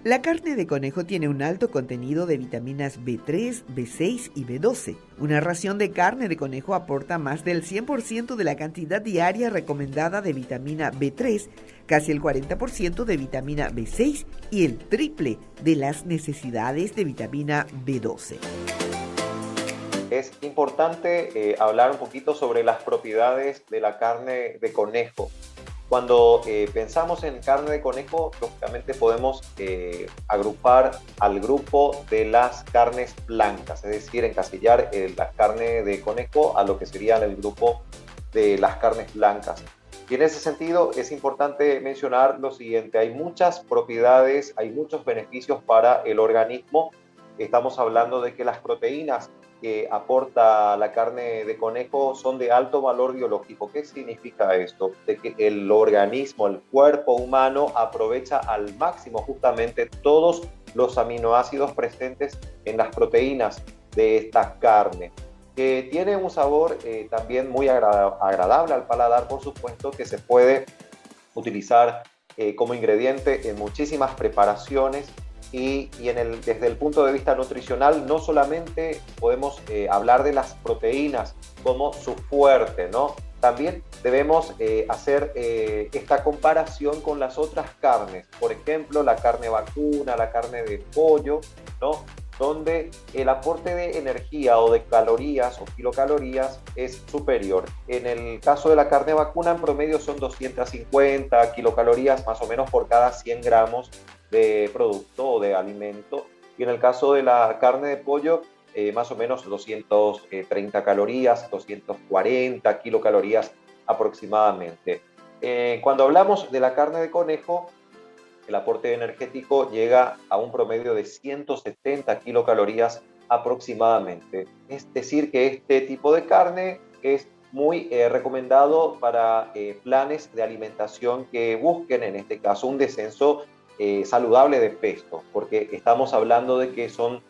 La carne de conejo tiene un alto contenido de vitaminas B3, B6 y B12. Una ración de carne de conejo aporta más del 100% de la cantidad diaria recomendada de vitamina B3, casi el 40% de vitamina B6 y el triple de las necesidades de vitamina B12. Es importante hablar un poquito sobre las propiedades de la carne de conejo. Cuando pensamos en carne de conejo, lógicamente podemos agrupar al grupo de las carnes blancas, es decir, encasillar la carne de conejo a lo que sería el grupo de las carnes blancas. Y en ese sentido es importante mencionar lo siguiente: hay muchas propiedades, hay muchos beneficios para el organismo. Estamos hablando de que las proteínas que aporta la carne de conejo son de alto valor biológico. ¿Qué significa esto? De que el organismo, el cuerpo humano, aprovecha al máximo justamente todos los aminoácidos presentes en las proteínas de esta carne, que tiene un sabor también muy agradable al paladar, por supuesto, que se puede utilizar como ingrediente en muchísimas preparaciones. Y desde el punto de vista nutricional, no solamente podemos hablar de las proteínas como su fuerte, ¿no? También debemos hacer esta comparación con las otras carnes, por ejemplo, la carne vacuna, la carne de pollo, ¿no? Donde el aporte de energía o de calorías o kilocalorías es superior. En el caso de la carne vacuna, en promedio son 250 kilocalorías más o menos por cada 100 gramos de producto o de alimento, y en el caso de la carne de pollo más o menos 230 calorías, 240 kilocalorías aproximadamente. Cuando hablamos de la carne de conejo, el aporte energético llega a un promedio de 170 kilocalorías aproximadamente. Es decir, que este tipo de carne es muy recomendado para planes de alimentación que busquen, en este caso, un descenso saludable de peso, porque estamos hablando de que son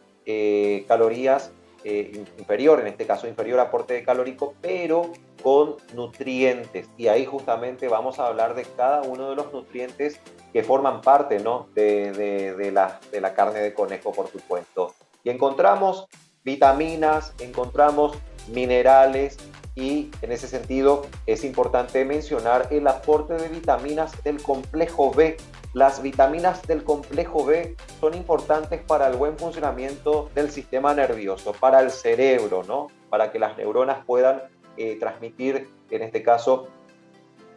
calorías inferior, en este caso inferior aporte calórico, pero con nutrientes, y ahí justamente vamos a hablar de cada uno de los nutrientes que forman parte, ¿no? de la carne de conejo, por supuesto. Y encontramos vitaminas, encontramos minerales, y en ese sentido es importante mencionar el aporte de vitaminas del complejo B. Las vitaminas del complejo B son importantes para el buen funcionamiento del sistema nervioso, para el cerebro, ¿no? Para que las neuronas puedan transmitir, en este caso,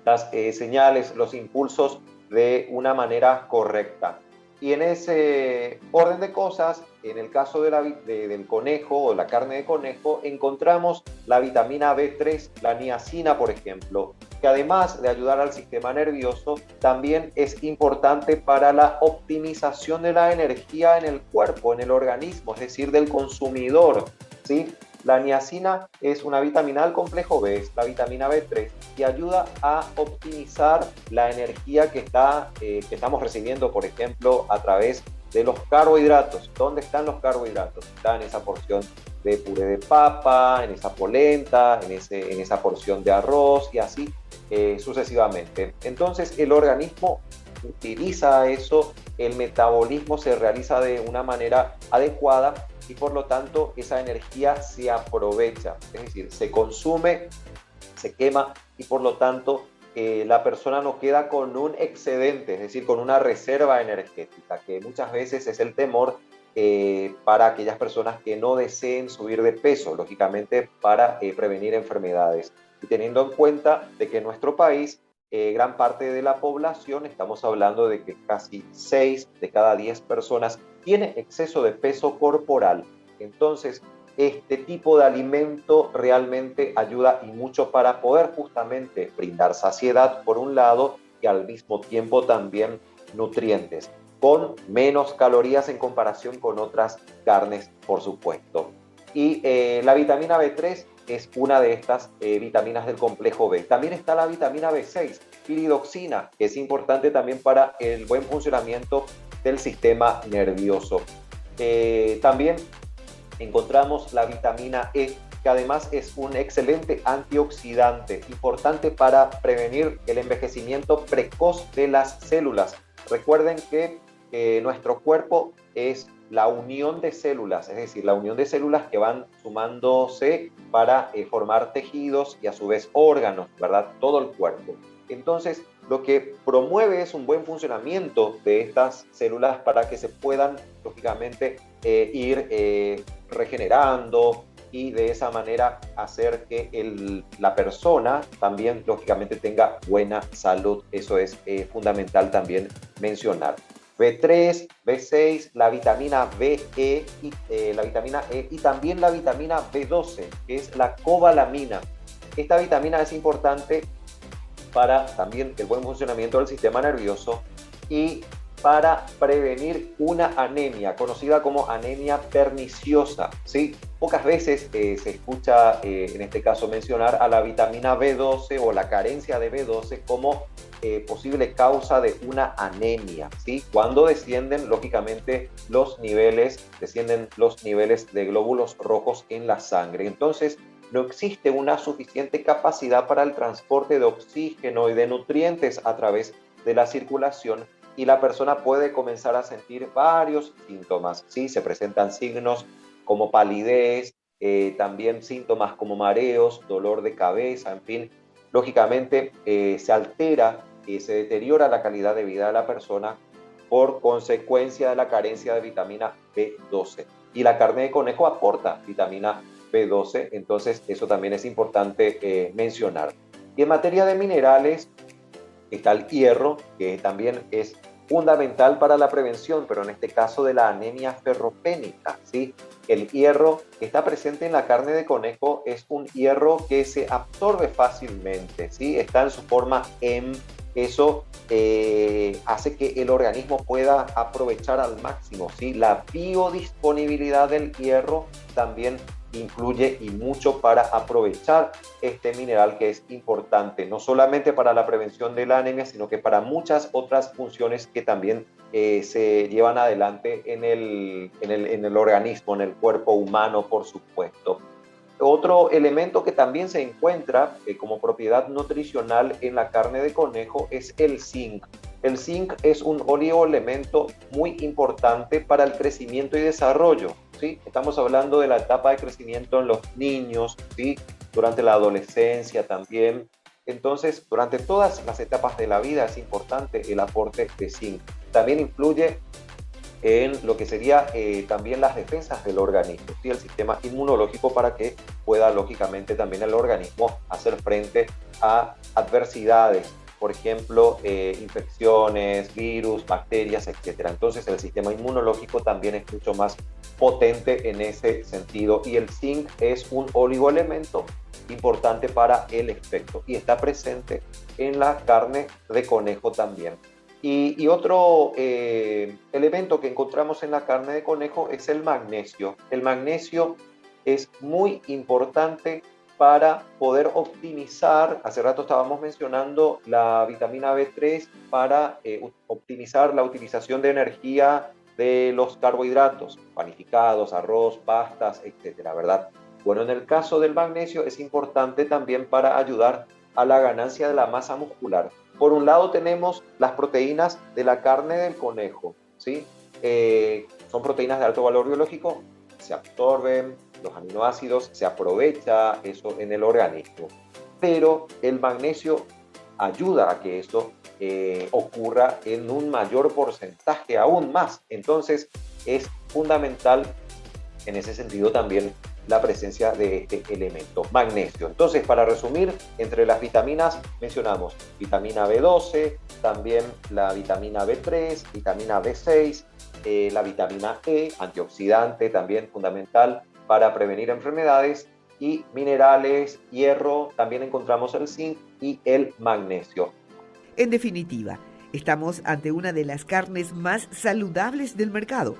las señales, los impulsos de una manera correcta. Y en ese orden de cosas, en el caso del conejo o la carne de conejo, encontramos la vitamina B3, la niacina, por ejemplo, que además de ayudar al sistema nervioso, también es importante para la optimización de la energía en el cuerpo, en el organismo, es decir, del consumidor, ¿sí? La niacina es una vitamina del complejo B, es la vitamina B3, y ayuda a optimizar la energía que estamos recibiendo, por ejemplo, a través de los carbohidratos. ¿Dónde están los carbohidratos? Están en esa porción de puré de papa, en esa polenta, en esa porción de arroz, y así sucesivamente. Entonces el organismo utiliza eso, el metabolismo se realiza de una manera adecuada, y por lo tanto esa energía se aprovecha, es decir, se consume, se quema, y por lo tanto la persona no queda con un excedente, es decir, con una reserva energética, que muchas veces es el temor para aquellas personas que no deseen subir de peso, lógicamente para prevenir enfermedades. Y teniendo en cuenta de que en nuestro país gran parte de la población, estamos hablando de que casi 6 de cada 10 personas tiene exceso de peso corporal. Entonces, este tipo de alimento realmente ayuda y mucho para poder justamente brindar saciedad por un lado, y al mismo tiempo también nutrientes, con menos calorías en comparación con otras carnes, por supuesto. Y la vitamina B3 es una de estas vitaminas del complejo B. También está la vitamina B6, piridoxina, que es importante también para el buen funcionamiento del sistema nervioso. También encontramos la vitamina E, que además es un excelente antioxidante, importante para prevenir el envejecimiento precoz de las células. Recuerden que nuestro cuerpo es la unión de células, es decir, la unión de células que van sumándose para formar tejidos y a su vez órganos, ¿verdad? Todo el cuerpo. Entonces, lo que promueve es un buen funcionamiento de estas células para que se puedan, lógicamente, ir regenerando y de esa manera hacer que la persona también, lógicamente, tenga buena salud. Eso es fundamental también mencionar. B3, B6, la vitamina BE y también la vitamina B12, que es la cobalamina. Esta vitamina es importante para también el buen funcionamiento del sistema nervioso y para prevenir una anemia, conocida como anemia perniciosa, ¿sí? Pocas veces se escucha, en este caso, mencionar a la vitamina B12 o la carencia de B12 como posible causa de una anemia, ¿sí? Cuando descienden, lógicamente, descienden los niveles de glóbulos rojos en la sangre. Entonces, no existe una suficiente capacidad para el transporte de oxígeno y de nutrientes a través de la circulación y la persona puede comenzar a sentir varios síntomas, ¿sí? Se presentan signos como palidez, también síntomas como mareos, dolor de cabeza, en fin. Lógicamente se altera, se deteriora la calidad de vida de la persona por consecuencia de la carencia de vitamina B12. Y la carne de conejo aporta vitamina B12, entonces eso también es importante mencionar. Y en materia de minerales, está el hierro, que también es fundamental para la prevención, pero en este caso de la anemia ferropénica, ¿sí? El hierro que está presente en la carne de conejo es un hierro que se absorbe fácilmente, ¿sí? Está en su forma M. Eso hace que el organismo pueda aprovechar al máximo, ¿sí? La biodisponibilidad del hierro también influye y mucho para aprovechar este mineral que es importante, no solamente para la prevención de la anemia, sino que para muchas otras funciones que también se llevan adelante en el organismo, en el cuerpo humano, por supuesto. Otro elemento que también se encuentra como propiedad nutricional en la carne de conejo es el zinc. El zinc es un oligoelemento muy importante para el crecimiento y desarrollo, ¿sí? Estamos hablando de la etapa de crecimiento en los niños, ¿sí? Durante la adolescencia también. Entonces, durante todas las etapas de la vida es importante el aporte de zinc. También influye en lo que sería también las defensas del organismo, ¿sí? El sistema inmunológico para que pueda lógicamente también el organismo hacer frente a adversidades, por ejemplo, infecciones, virus, bacterias, etc. Entonces el sistema inmunológico también es mucho más potente en ese sentido y el zinc es un oligoelemento importante para el efecto y está presente en la carne de conejo también. Y otro elemento que encontramos en la carne de conejo es el magnesio. El magnesio es muy importante para poder optimizar, hace rato estábamos mencionando la vitamina B3 para optimizar la utilización de energía de los carbohidratos, panificados, arroz, pastas, etcétera, ¿verdad? Bueno, en el caso del magnesio es importante también para ayudar a la ganancia de la masa muscular. Por un lado tenemos las proteínas de la carne del conejo, ¿sí? Son proteínas de alto valor biológico, se absorben los aminoácidos, se aprovecha eso en el organismo. Pero el magnesio ayuda a que esto ocurra en un mayor porcentaje, aún más. Entonces es fundamental en ese sentido también la presencia de este elemento, magnesio. Entonces, para resumir, entre las vitaminas mencionamos vitamina B12, también la vitamina B3, vitamina B6, la vitamina E, antioxidante también fundamental para prevenir enfermedades, y minerales, hierro, también encontramos el zinc y el magnesio. En definitiva, estamos ante una de las carnes más saludables del mercado,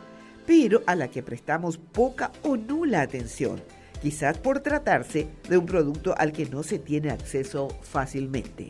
pero a la que prestamos poca o nula atención, quizás por tratarse de un producto al que no se tiene acceso fácilmente.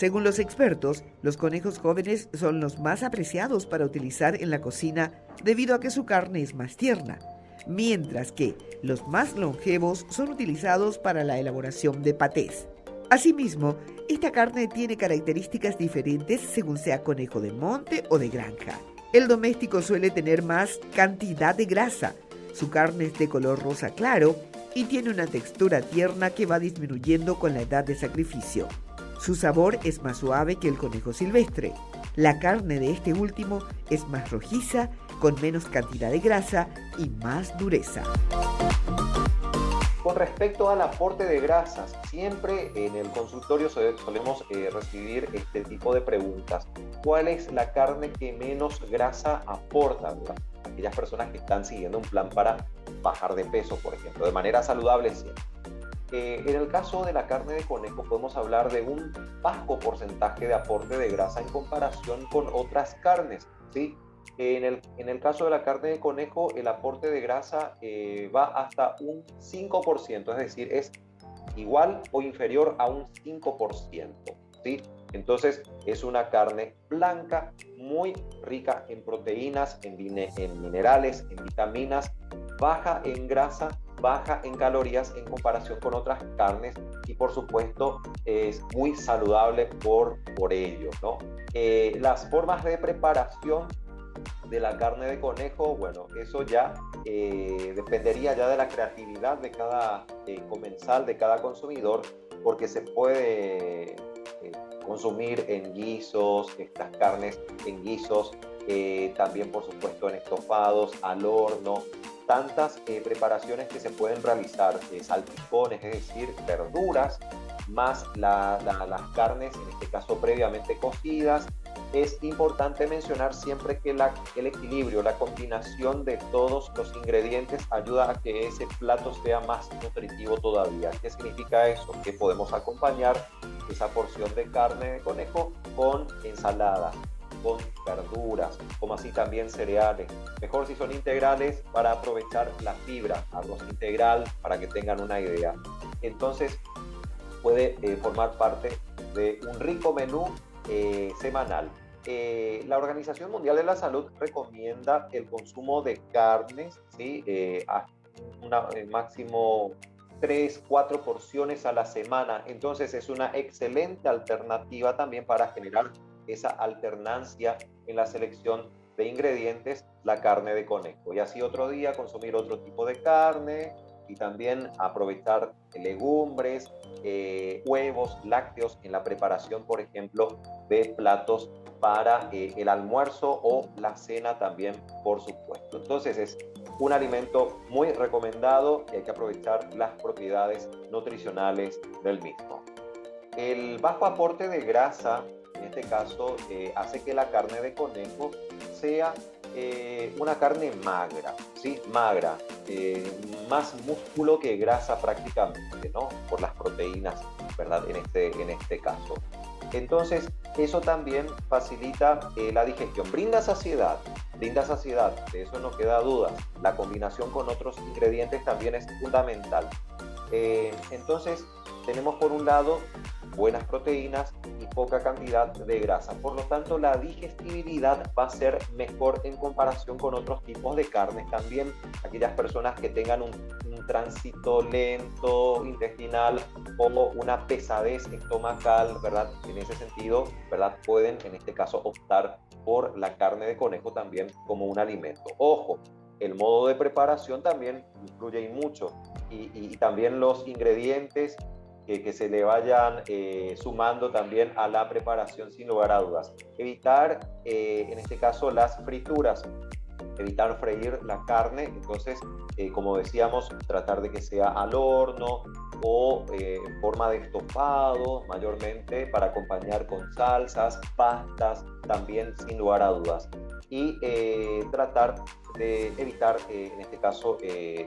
Según los expertos, los conejos jóvenes son los más apreciados para utilizar en la cocina debido a que su carne es más tierna, mientras que los más longevos son utilizados para la elaboración de patés. Asimismo, esta carne tiene características diferentes según sea conejo de monte o de granja. El doméstico suele tener más cantidad de grasa, su carne es de color rosa claro y tiene una textura tierna que va disminuyendo con la edad de sacrificio. Su sabor es más suave que el conejo silvestre. La carne de este último es más rojiza, con menos cantidad de grasa y más dureza. Con respecto al aporte de grasas, siempre en el consultorio solemos recibir este tipo de preguntas. ¿Cuál es la carne que menos grasa aporta, ¿verdad? Aquellas personas que están siguiendo un plan para bajar de peso, por ejemplo, de manera saludable siempre. En el caso de la carne de conejo podemos hablar de un bajo porcentaje de aporte de grasa en comparación con otras carnes, ¿sí? En el caso de la carne de conejo, el aporte de grasa va hasta un 5%, es decir, es igual o inferior a un 5%, ¿sí? Entonces, es una carne blanca, muy rica en proteínas, en minerales, en vitaminas, baja en grasa, baja en calorías en comparación con otras carnes y por supuesto es muy saludable por ello, ¿no? Las formas de preparación de la carne de conejo, bueno, eso ya dependería ya de la creatividad de cada comensal, de cada consumidor, porque se puede consumir en guisos, estas carnes en guisos, también por supuesto en estofados, al horno, tantas preparaciones que se pueden realizar, salpicones, es decir, verduras, más las carnes, en este caso previamente cocidas. Es importante mencionar siempre que el equilibrio, la combinación de todos los ingredientes ayuda a que ese plato sea más nutritivo todavía. ¿Qué significa eso? Que podemos acompañar esa porción de carne de conejo con ensalada, con verduras, como así también cereales. Mejor si son integrales para aprovechar la fibra, arroz integral, para que tengan una idea. Entonces puede formar parte de un rico menú semanal. La Organización Mundial de la Salud recomienda el consumo de carnes, ¿sí? A máximo 3-4 porciones a la semana. Entonces es una excelente alternativa también para generar esa alternancia en la selección de ingredientes, la carne de conejo. Y así otro día consumir otro tipo de carne y también aprovechar legumbres, huevos, lácteos en la preparación, por ejemplo, de platos para el almuerzo o la cena también, por supuesto. Entonces es un alimento muy recomendado y hay que aprovechar las propiedades nutricionales del mismo. El bajo aporte de grasa, en este caso, hace que la carne de conejo sea una carne magra, ¿sí? Magra, más músculo que grasa prácticamente, ¿no? Por las proteínas, ¿verdad? En este caso. Entonces, eso también facilita la digestión. Brinda saciedad, de eso no queda duda. La combinación con otros ingredientes también es fundamental. Entonces, tenemos por un lado buenas proteínas y poca cantidad de grasa. Por lo tanto, la digestibilidad va a ser mejor en comparación con otros tipos de carnes. También aquellas personas que tengan un tránsito lento intestinal o una pesadez estomacal, ¿verdad? En ese sentido, ¿verdad? Pueden, en este caso, optar por la carne de conejo también como un alimento. Ojo, el modo de preparación también influye y mucho. Y también los ingredientes que se le vayan sumando también a la preparación, sin lugar a dudas. Evitar, en este caso, las frituras, evitar freír la carne. Entonces, como decíamos, tratar de que sea al horno o en forma de estofado, mayormente para acompañar con salsas, pastas, también sin lugar a dudas. Y tratar de evitar, en este caso,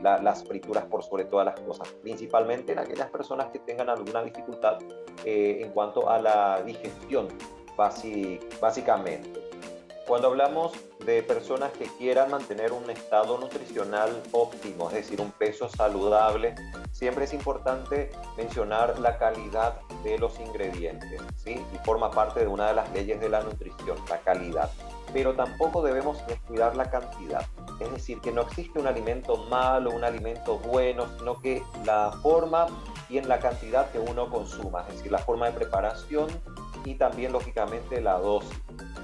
las frituras por sobre todas las cosas, principalmente en aquellas personas que tengan alguna dificultad en cuanto a la digestión, básicamente. Cuando hablamos de personas que quieran mantener un estado nutricional óptimo, es decir, un peso saludable, siempre es importante mencionar la calidad de los ingredientes, ¿sí? Y forma parte de una de las leyes de la nutrición, la calidad. Pero tampoco debemos descuidar la cantidad. Es decir, que no existe un alimento malo, un alimento bueno, sino que la forma y en la cantidad que uno consuma, es decir, la forma de preparación y también, lógicamente, la dosis.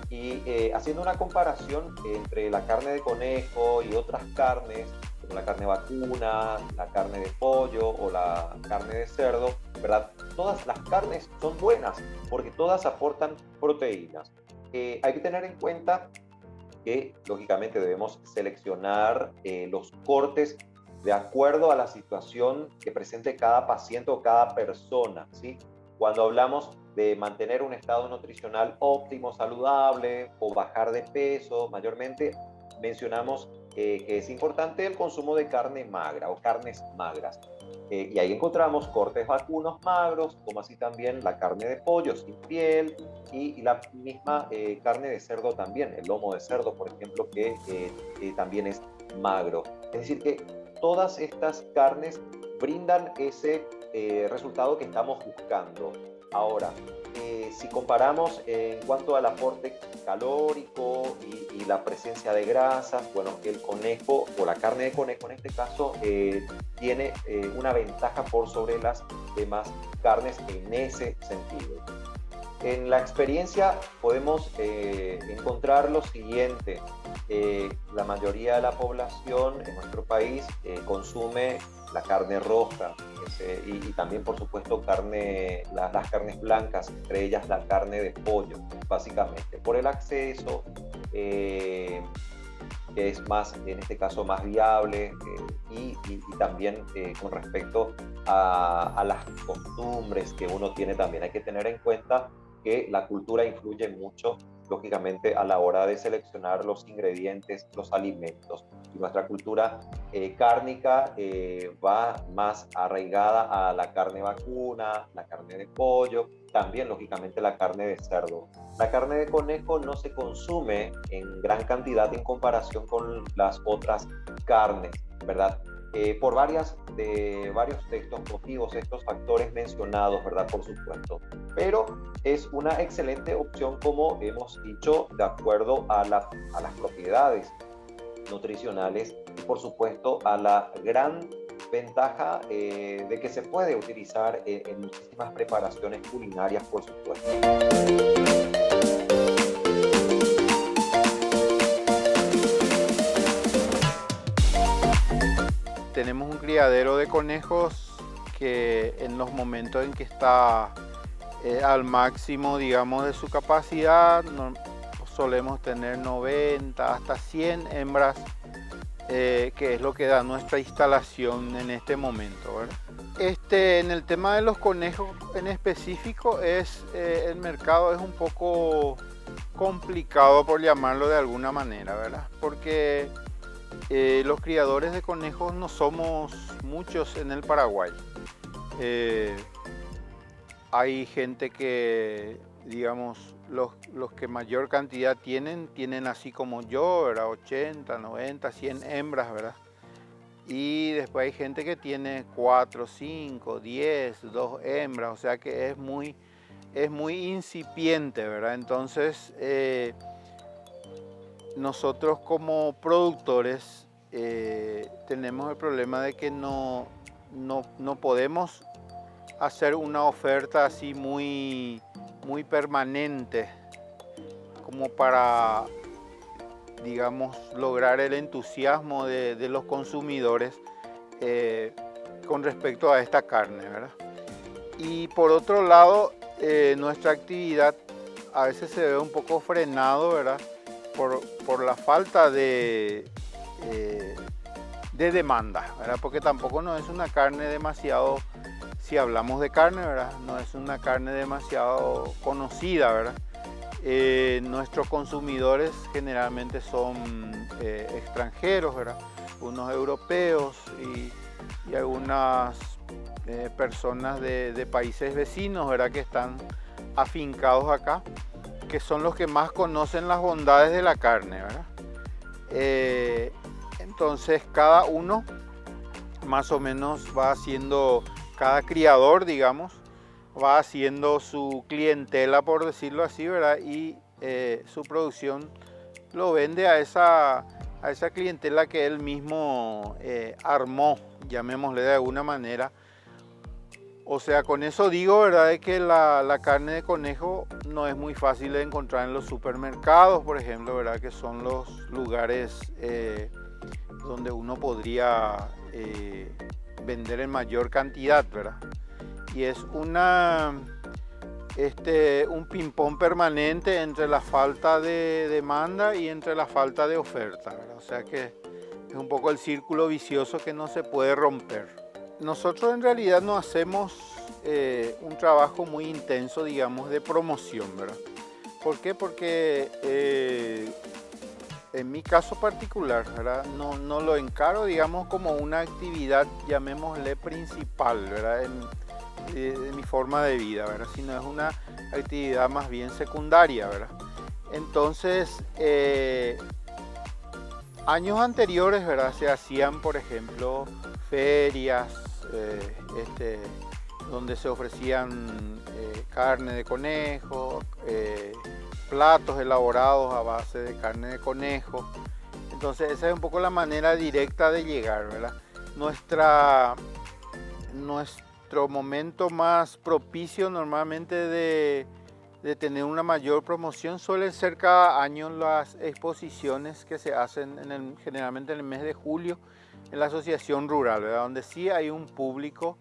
Y haciendo una comparación entre la carne de conejo y otras carnes, como la carne vacuna, la carne de pollo o la carne de cerdo, ¿verdad? Todas las carnes son buenas porque todas aportan proteínas. Hay que tener en cuenta que, lógicamente, debemos seleccionar los cortes de acuerdo a la situación que presente cada paciente o cada persona, ¿sí? Cuando hablamos de mantener un estado nutricional óptimo, saludable o bajar de peso, mayormente mencionamos que es importante el consumo de carne magra o carnes magras. Y ahí encontramos cortes vacunos magros, como así también la carne de pollo sin piel y la misma carne de cerdo también, el lomo de cerdo, por ejemplo, que también es magro. Es decir, que todas estas carnes brindan ese resultado que estamos buscando. Ahora, si comparamos en cuanto al aporte calórico y la presencia de grasas, bueno, el conejo o la carne de conejo en este caso tiene una ventaja por sobre las demás carnes en ese sentido. En la experiencia podemos encontrar lo siguiente. La mayoría de la población en nuestro país consume la carne roja y también, por supuesto, las carnes blancas, entre ellas la carne de pollo, básicamente, por el acceso, que es más, en este caso, más viable y también con respecto a las costumbres que uno tiene también. Hay que tener en cuenta que la cultura influye mucho, lógicamente, a la hora de seleccionar los ingredientes, los alimentos. Y nuestra cultura cárnica va más arraigada a la carne vacuna, la carne de pollo, también, lógicamente, la carne de cerdo. La carne de conejo no se consume en gran cantidad en comparación con las otras carnes, ¿verdad? Por varios de estos motivos, estos factores mencionados, ¿verdad? Por supuesto. Pero es una excelente opción, como hemos dicho, de acuerdo a las propiedades nutricionales y, por supuesto, a la gran ventaja de que se puede utilizar en muchísimas preparaciones culinarias, por supuesto. Tenemos un criadero de conejos que en los momentos en que está al máximo, digamos, de su capacidad, solemos tener 90 hasta 100 hembras, que es lo que da nuestra instalación en este momento, ¿verdad? En el tema de los conejos en específico, el mercado es un poco complicado, por llamarlo de alguna manera, ¿verdad? Porque los criadores de conejos no somos muchos en el Paraguay. Hay gente que, digamos, los que mayor cantidad tienen así como yo, ¿verdad? 80, 90, 100 hembras, ¿verdad? Y después hay gente que tiene 4, 5, 10, 2 hembras, o sea que es muy incipiente, ¿verdad? Entonces, nosotros como productores tenemos el problema de que no podemos hacer una oferta así muy permanente como para, digamos, lograr el entusiasmo de los consumidores con respecto a esta carne, ¿verdad? Y por otro lado, nuestra actividad a veces se ve un poco frenado, ¿verdad? Por la falta de demanda, ¿verdad? Porque tampoco no es una carne demasiado, si hablamos de carne, ¿verdad? No es una carne demasiado conocida, ¿verdad? Nuestros consumidores generalmente son extranjeros, ¿verdad? Unos europeos y algunas personas de países vecinos, ¿verdad? Que están afincados acá, que son los que más conocen las bondades de la carne, ¿verdad? Entonces cada uno más o menos va haciendo, cada criador, digamos, va haciendo su clientela, por decirlo así, ¿verdad? Y su producción lo vende a esa clientela que él mismo armó, llamémosle de alguna manera. O sea, con eso digo, ¿verdad?, de que la carne de conejo no es muy fácil de encontrar en los supermercados, por ejemplo, ¿verdad?, que son los lugares donde uno podría vender en mayor cantidad, ¿verdad? Y es un ping-pong permanente entre la falta de demanda y entre la falta de oferta, ¿verdad? O sea que es un poco el círculo vicioso que no se puede romper. Nosotros en realidad no hacemos un trabajo muy intenso, digamos, de promoción, ¿verdad? ¿Por qué? Porque en mi caso particular, ¿verdad?, no lo encaro, digamos, como una actividad, llamémosle principal, ¿verdad?, de mi forma de vida, ¿verdad?, sino es una actividad más bien secundaria, ¿verdad? Entonces, años anteriores, ¿verdad?, se hacían, por ejemplo, ferias donde se ofrecían carne de conejo, platos elaborados a base de carne de conejo. Entonces esa es un poco la manera directa de llegar, ¿verdad? Nuestro momento más propicio normalmente de tener una mayor promoción suele ser cada año las exposiciones que se hacen generalmente en el mes de julio en la asociación rural, ¿verdad?, donde sí hay un público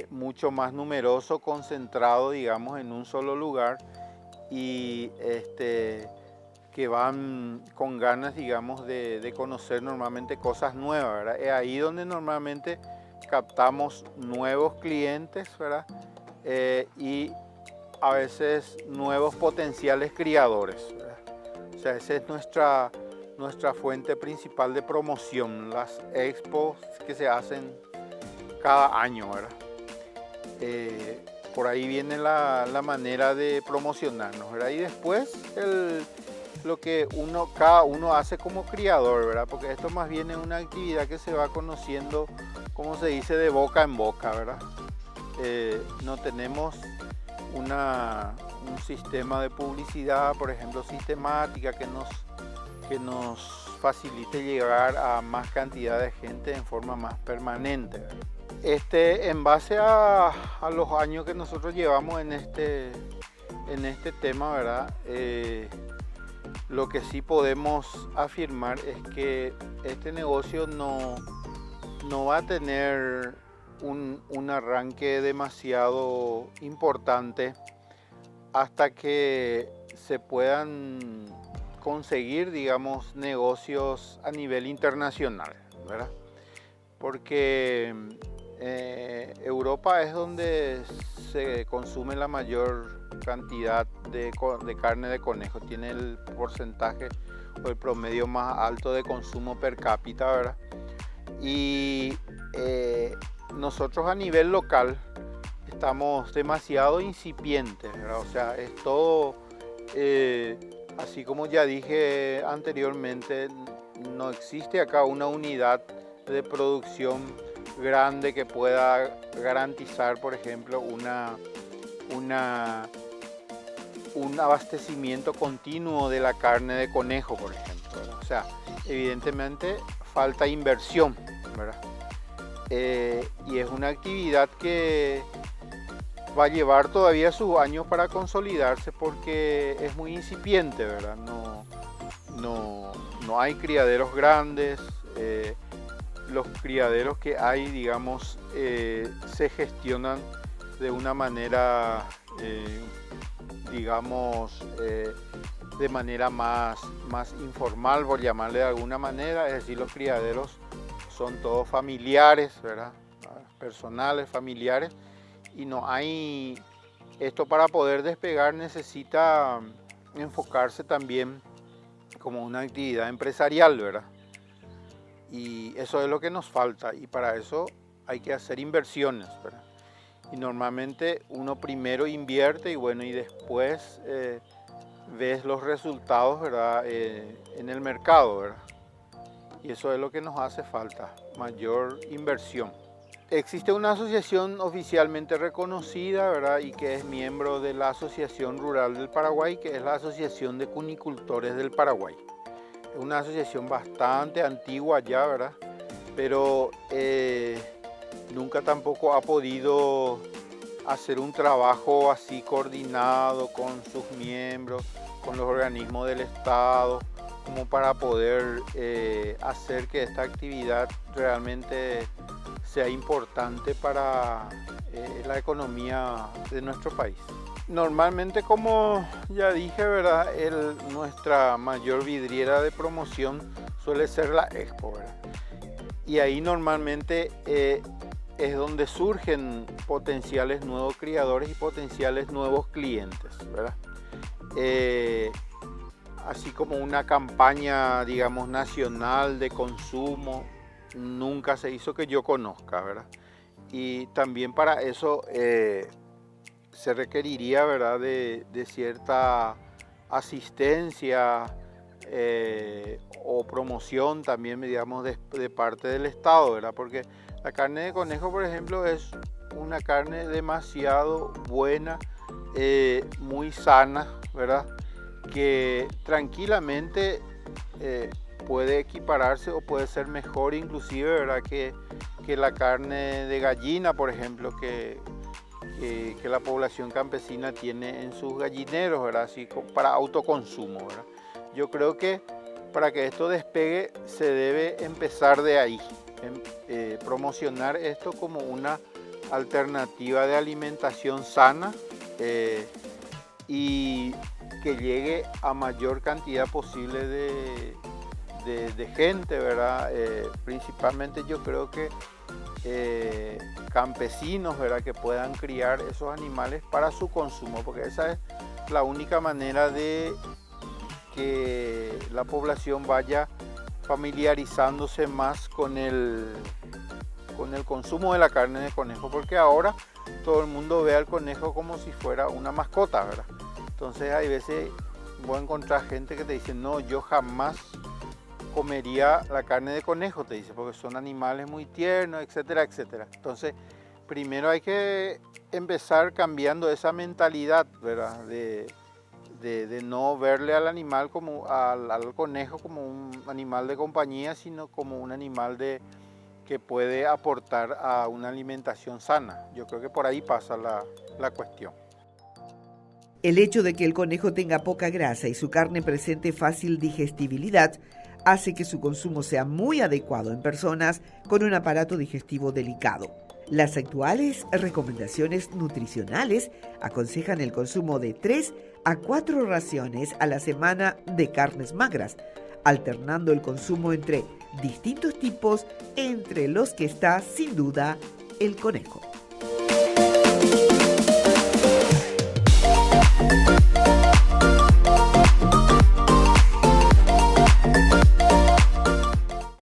mucho más numeroso, concentrado, digamos, en un solo lugar, y que van con ganas, digamos, de conocer normalmente cosas nuevas, ¿verdad? Es ahí donde normalmente captamos nuevos clientes, ¿verdad? Y a veces nuevos potenciales criadores, ¿verdad? O sea, esa es nuestra fuente principal de promoción, las expos que se hacen cada año, ¿verdad? Por ahí viene la manera de promocionarnos, ¿verdad? Y después lo que cada uno hace como criador, ¿verdad? Porque esto más bien es una actividad que se va conociendo, como se dice, de boca en boca, ¿verdad? No tenemos un sistema de publicidad, por ejemplo, sistemática que nos facilite llegar a más cantidad de gente en forma más permanente, ¿verdad? En base a los años que nosotros llevamos en este tema, ¿verdad? Lo que sí podemos afirmar es que este negocio no va a tener un arranque demasiado importante hasta que se puedan conseguir, digamos, negocios a nivel internacional, ¿verdad? Porque Europa es donde se consume la mayor cantidad de carne de conejo, tiene el porcentaje o el promedio más alto de consumo per cápita, ¿verdad? Y nosotros a nivel local estamos demasiado incipientes, ¿verdad? O sea, es todo, así como ya dije anteriormente, no existe acá una unidad de producción grande que pueda garantizar, por ejemplo, un abastecimiento continuo de la carne de conejo, por ejemplo, ¿verdad? O sea, evidentemente falta inversión, ¿verdad? Y es una actividad que va a llevar todavía sus años para consolidarse porque es muy incipiente, ¿verdad? No hay criaderos grandes. Los criaderos que hay, digamos, se gestionan de una manera, digamos, de manera más informal, por llamarle de alguna manera. Es decir, los criaderos son todos familiares, ¿verdad? Personales, familiares, y no hay, esto para poder despegar necesita enfocarse también como una actividad empresarial, ¿verdad? Y eso es lo que nos falta, y para eso hay que hacer inversiones, ¿verdad? Y normalmente uno primero invierte y bueno, y después ves los resultados, ¿verdad? En el mercado, ¿verdad? Y eso es lo que nos hace falta, mayor inversión. Existe una asociación oficialmente reconocida, ¿verdad? Y que es miembro de la Asociación Rural del Paraguay, que es la Asociación de Cunicultores del Paraguay. Es una asociación bastante antigua ya, ¿verdad? Pero nunca tampoco ha podido hacer un trabajo así coordinado con sus miembros, con los organismos del Estado, como para poder hacer que esta actividad realmente sea importante para la economía de nuestro país. Normalmente, como ya dije, ¿verdad? Nuestra mayor vidriera de promoción suele ser la Expo, ¿verdad? Y ahí normalmente es donde surgen potenciales nuevos criadores y potenciales nuevos clientes, ¿verdad? Así como una campaña, digamos, nacional de consumo, nunca se hizo que yo conozca, ¿verdad? Y también para eso se requeriría, ¿verdad?, de cierta asistencia o promoción también, digamos, de parte del Estado, ¿verdad? Porque la carne de conejo, por ejemplo, es una carne demasiado buena, muy sana, ¿verdad? Que tranquilamente puede equipararse o puede ser mejor inclusive, ¿verdad? Que la carne de gallina, por ejemplo, que la población campesina tiene en sus gallineros, ¿verdad? Así para autoconsumo, ¿verdad? Yo creo que para que esto despegue se debe empezar de ahí, promocionar esto como una alternativa de alimentación sana y que llegue a mayor cantidad posible de gente, ¿verdad? Principalmente yo creo que campesinos, ¿verdad? Que puedan criar esos animales para su consumo, porque esa es la única manera de que la población vaya familiarizándose más con el consumo de la carne de conejo, porque ahora todo el mundo ve al conejo como si fuera una mascota, ¿verdad? Entonces hay veces voy a encontrar gente que te dice, no, yo jamás comería la carne de conejo, te dice, porque son animales muy tiernos, etcétera, etcétera. Entonces, primero hay que empezar cambiando esa mentalidad, ¿verdad? De no verle al animal como al conejo como un animal de compañía, sino como un animal que puede aportar a una alimentación sana. Yo creo que por ahí pasa la cuestión. El hecho de que el conejo tenga poca grasa y su carne presente fácil digestibilidad hace que su consumo sea muy adecuado en personas con un aparato digestivo delicado. Las actuales recomendaciones nutricionales aconsejan el consumo de 3 a 4 raciones a la semana de carnes magras, alternando el consumo entre distintos tipos, entre los que está, sin duda, el conejo.